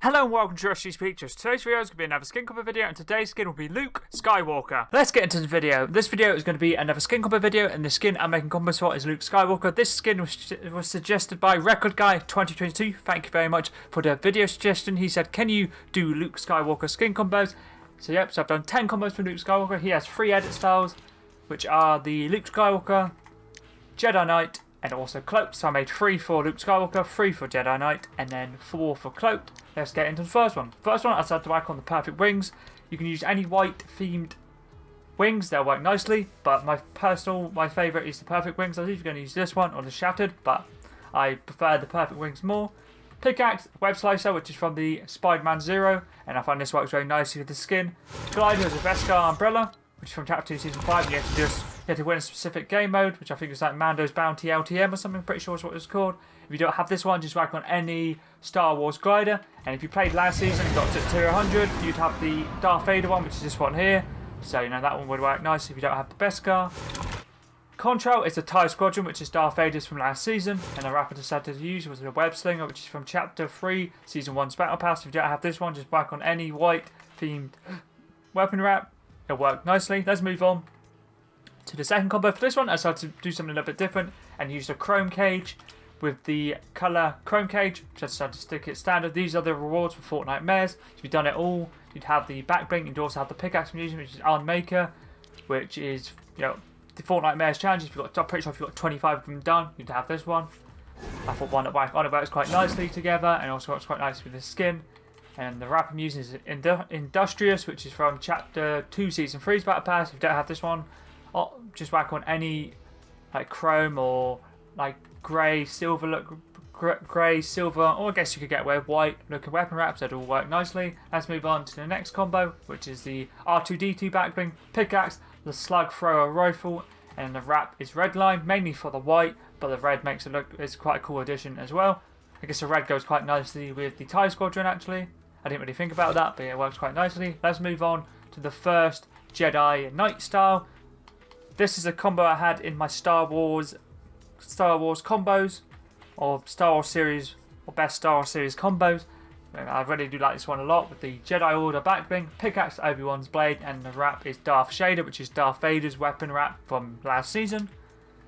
Hello and welcome to Rusty's Pictures. Today's video is going to be another skin combo video, and today's skin will be Luke Skywalker. Let's get into the video. This video is going to be another skin combo video, and the skin I'm making combos for is Luke Skywalker. This skin was suggested by Record Guy 2022. Thank you very much for the video suggestion. He said, can you do Luke Skywalker skin combos? So yep, so I've done 10 combos for Luke Skywalker. He has 3 edit styles, which are the Luke Skywalker, Jedi Knight, and also cloaked. So I made 3 for Luke Skywalker, 3 for Jedi Knight, and then 4 for cloaked. Let's get into the first one. First one, I decided to work on the perfect wings. You can use any white themed wings, they'll work nicely, but my favourite is the perfect wings. I was either going to use this one or the shattered, but I prefer the perfect wings more. Pickaxe, web slicer, which is from the Spider-Man Zero, and I find this works very nicely with the skin. Glider is a Beskar umbrella, which is from Chapter 2 Season 5, and you have to win a specific game mode, which I think is like Mando's Bounty LTM or something, pretty sure is what it's called. If you don't have this one, just work on any Star Wars glider, and if you played last season and got to tier 100, you'd have the Darth Vader one, which is this one here, so you know that one would work nice if you don't have the Beskar. Contrail is the TIE Squadron, which is Darth Vader's from last season, and the wrapper decided to use was the Web Slinger, which is from Chapter 3, Season 1's Battle Pass. If you don't have this one, just work on any white themed weapon wrap. It'll work nicely. Let's move on to the second combo. For this one, I decided to do something a little bit different and use the chrome cage with the colour chrome cage, which I decided to stick it standard. These are the rewards for Fortnite Mares. If you've done it all, you'd have the back bling, you'd also have the pickaxe I'm using, which is Unmaker, which is, you know, the Fortnite Mares challenge. If I'm pretty sure if you've got 25 of them done, you'd have this one. I thought one that works quite nicely together and also works quite nicely with the skin. And the wrap I'm using is Industrious, which is from Chapter 2 Season 3's Battle Pass. If you don't have this one, just whack on any like chrome or like grey, silver or I guess you could get away with white looking weapon wraps that all work nicely. Let's move on to the next combo, which is the R2-D2 backbling pickaxe, the slug thrower rifle, and the wrap is red line, mainly for the white, but the red makes it look, it's quite a cool addition as well. I guess the red goes quite nicely with the TIE Squadron actually. I didn't really think about that, but it works quite nicely. Let's move on to the first Jedi Knight style. This is a combo I had in my Star Wars combos, or Star Wars series, or best Star Wars series combos. I really do like this one a lot with the Jedi Order backbling, pickaxe Obi-Wan's blade, and the wrap is Darth Shader, which is Darth Vader's weapon wrap from last season.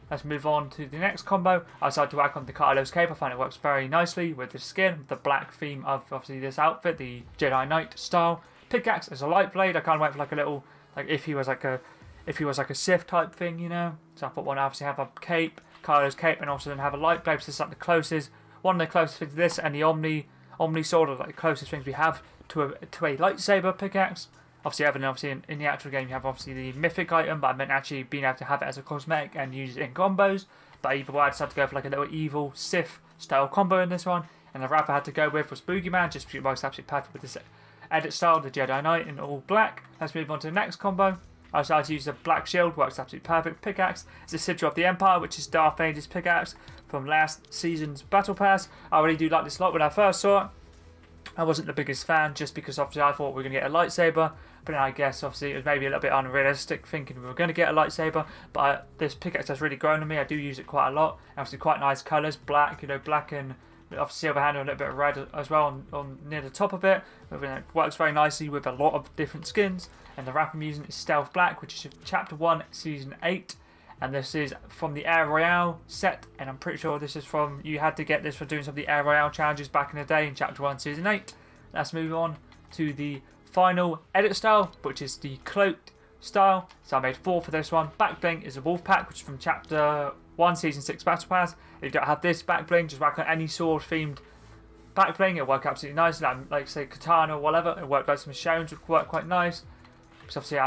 Let's move on to the next combo. I decided to work on the Kylo's cape. I find it works very nicely with the skin, the black theme of obviously this outfit, the Jedi Knight style. Pickaxe is a light blade. I kind of went for like a little, like if he was like a Sith type thing, you know. So I thought one obviously have a cape, Kylo's cape, and also then have a light blade. So this is like the closest, one of the closest things to this, and the Omni sword are like the closest things we have to a lightsaber pickaxe. Obviously, in the actual game, you have obviously the mythic item, but I meant actually being able to have it as a cosmetic and use it in combos. But either way, I decided to go for like a little evil Sith style combo in this one. And the wrap I had to go with was Boogeyman, just because it works absolutely perfect with this edit style, the Jedi Knight in all black. Let's move on to the next combo. I decided to use the black shield, works absolutely perfect. Pickaxe is the Sigil of the Empire, which is Darth Vader's pickaxe from last season's Battle Pass. I really do like this a lot. When I first saw it, I wasn't the biggest fan, just because obviously I thought we were going to get a lightsaber, but then I guess obviously it was maybe a little bit unrealistic thinking we were going to get a lightsaber. But this pickaxe has really grown on me. I do use it quite a lot. Obviously quite nice colours, black, black and obviously silver hand and a little bit of red as well on near the top of it. It works very nicely with a lot of different skins. And the wrap I'm using is Stealth Black, which is Chapter 1 Season 8. And this is from the Air Royale set, and I'm pretty sure this is from, you had to get this for doing some of the Air Royale challenges back in the day in Chapter 1 Season 8. Let's move on to the final edit style, which is the cloaked style. So I made 4 for this one. Backbling is a wolf pack, which is from Chapter 1 Season 6 Battle Pass. If you don't have this backbling, just whack on any sword themed backbling. It'll work absolutely nice. Like say katana or whatever, it'll work like some stones, would work quite nice. Obviously,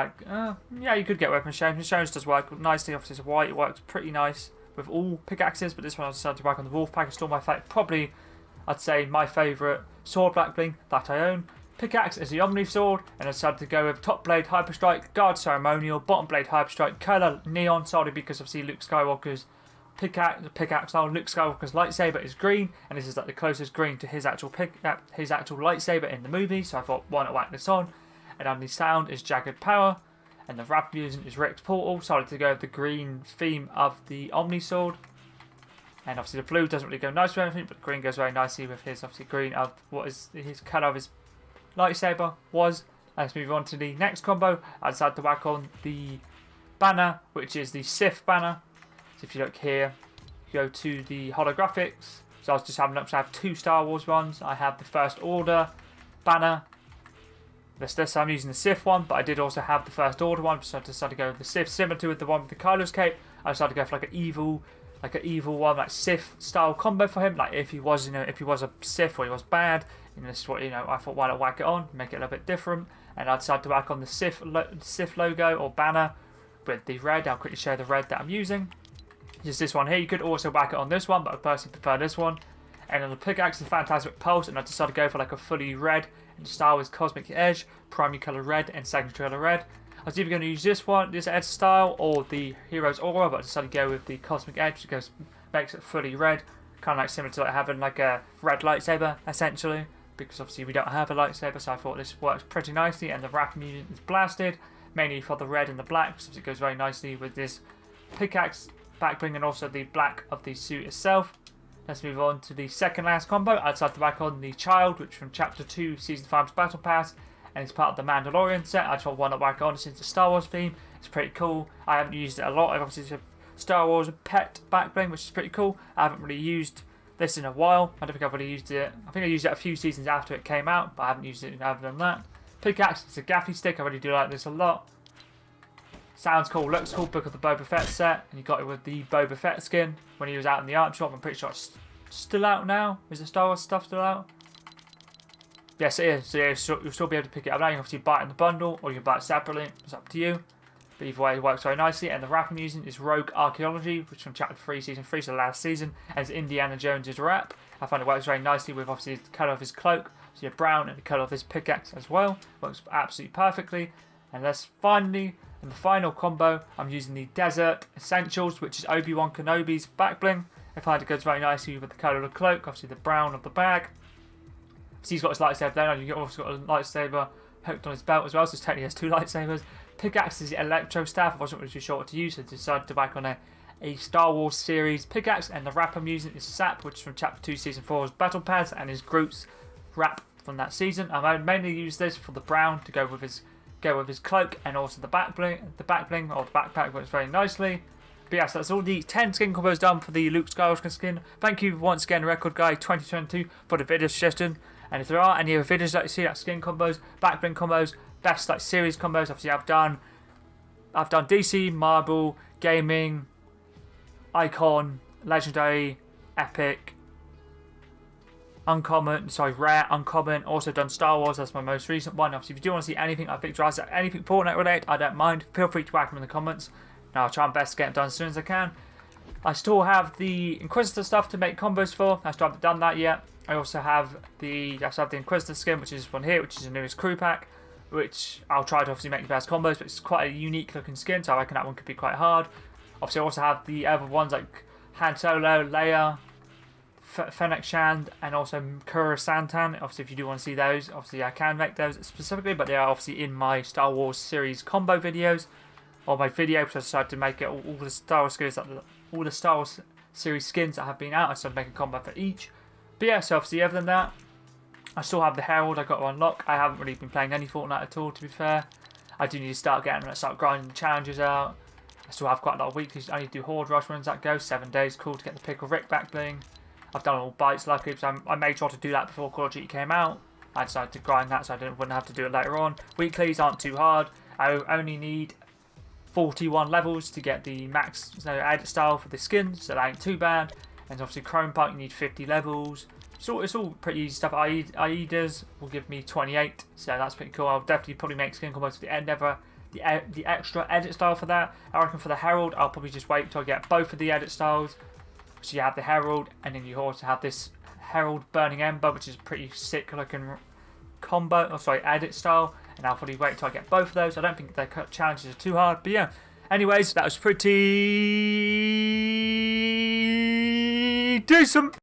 yeah, you could get weapon stones. Stones does work nicely. Obviously, it's white. It works pretty nice with all pickaxes. But this one I decided to work on the wolf pack. It's still probably, I'd say, my favourite sword backbling that I own. Pickaxe is the Omni sword, and I decided to go with top blade Hyperstrike, guard ceremonial, bottom blade Hyperstrike, colour neon, solely because obviously Luke Skywalker's pickaxe style. Luke Skywalker's lightsaber is green, and this is like the closest green to his actual lightsaber in the movie. So I thought, why not whack this on? And on the sound is Jagged Power, and the wrap I'm using is Rick's Portal, so I decided to go with the green theme of the Omni sword. And obviously the blue doesn't really go nice with anything, but green goes very nicely with his obviously green of what is his colour of his lightsaber was. Let's move on to the next combo. I decided to whack on the banner, which is the Sith banner. So if you look here, you go to the holographics. So I was just having up to have 2 Star Wars ones. I have the First Order banner. This time I'm using the Sith one, but I did also have the First Order one, so I decided to go with the Sith, similar to the one with the Kylo's cape. I decided to go for like an evil one, like Sith style combo for him. Like if he was, if he was a Sith or he was bad, this is what I thought. Why not whack it on, make it a little bit different? And I decided to whack on the Sith logo or banner with the red. I'll quickly show the red that I'm using. Just this one here. You could also whack it on this one, but I personally prefer this one. And then the pickaxe is Fantastic Pulse, and I decided to go for like a fully red in style with Cosmic Edge, primary colour red, and secondary colour red. I was either going to use this edge style, or the Hero's Aura, but I decided to go with the Cosmic Edge because it makes it fully red, kind of like similar to like having like a red lightsaber essentially. Because obviously we don't have a lightsaber, so I thought this works pretty nicely. And the wrap unit is blasted, mainly for the red and the black, so it goes very nicely with this pickaxe backbling and also the black of the suit itself. Let's move on to the second last combo. I decided to back on the Child, which from Chapter 2, Season 5's Battle Pass, and it's part of the Mandalorian set. I just want to back on since the Star Wars theme. It's pretty cool. I haven't used it a lot. Obviously, it's a Star Wars pet backbling, which is pretty cool. I haven't really used this in a while. I don't think I've really used it. I think I used it a few seasons after it came out, but I haven't used it other than that. Pickaxe, it's a gaffy stick. I really do like this a lot. Sounds cool, looks cool. Book of the Boba Fett set, and you got it with the Boba Fett skin when he was out in the art shop. I'm pretty sure it's still out now. Is the Star Wars stuff still out? Yes, it is. So yeah, you'll still be able to pick it up now. You can obviously buy it in the bundle, or you can buy it separately. It's up to you. But either way, it works very nicely. And the wrap I'm using is Rogue Archaeology, which is from Chapter 3, Season 3, so the last season. And it's Indiana Jones' wrap. I find it works very nicely with obviously the colour of his cloak, so you're brown, and the colour of his pickaxe as well. Works absolutely perfectly. And let's finally, in the final combo, I'm using the Desert Essentials, which is Obi-Wan Kenobi's backbling. I find it goes very nicely with the colour of the cloak, obviously the brown of the bag. So he's got his lightsaber there, and you've also got a lightsaber hooked on his belt as well, so technically he has 2 lightsabers. Pickaxe is the Electro Staff. I wasn't really too sure what to use, so I decided to back on a Star Wars series pickaxe, and the wrap I'm using is Sap, which is from Chapter 2, Season 4's Battle Pass, and is Groot's wrap from that season. I mainly use this for the brown to go with his cloak, and also the backbling or the backpack works very nicely. But yeah, so that's all the 10 skin combos done for the Luke Skywalker skin. Thank you once again, Record Guy 2022, for the video suggestion. And if there are any other videos that you see, like skin combos, backbling combos, best like series combos, obviously I've done DC, Marvel, Gaming, Icon, Legendary, Epic, Uncommon, rare, Uncommon. Also done Star Wars, that's my most recent one. Obviously, if you do want to see anything I picked drives, anything Fortnite related, I don't mind. Feel free to whack them in the comments. Now I'll try my best to get them done as soon as I can. I still have the Inquisitor stuff to make combos for. I still haven't done that yet. I also have the Inquisitor skin, which is this one here, which is the newest crew pack, which I'll try to obviously make the best combos, but it's quite a unique looking skin, so I reckon that one could be quite hard. Obviously, I also have the other ones like Han Solo, Leia, Fennec Shand, and also Kura Santan. Obviously, if you do want to see those, obviously I can make those specifically, but they are obviously in my Star Wars series combo videos, or my video, because I decided to make it all the Star Wars skins, all the Star Wars series skins that have been out. I decided to make a combo for each. But yeah, so obviously other than that, I still have the Herald I got to unlock. I haven't really been playing any Fortnite at all, to be fair. I do need to start grinding the challenges out. I still have quite a lot of weeklies. I need to do Horde Rush runs that go. 7 days, cool, to get the Pickle Rick back bling. I've done all bites luckily, so I made sure to do that before Call of Duty came out. I decided to grind that so I wouldn't have to do it later on. Weeklies aren't too hard. I only need 41 levels to get the max edit style for the skins, so that ain't too bad. And obviously Chrome Park, you need 50 levels. So it's all pretty easy stuff. Aidas will give me 28, so that's pretty cool. I'll definitely probably make skin combos for the Endeavour, the extra edit style for that. I reckon for the Herald, I'll probably just wait till I get both of the edit styles. So you have the Herald, and then you also have this Herald Burning Ember, which is a pretty sick looking edit style. And I'll probably wait till I get both of those. I don't think their challenges are too hard, but yeah. Anyways, that was pretty decent.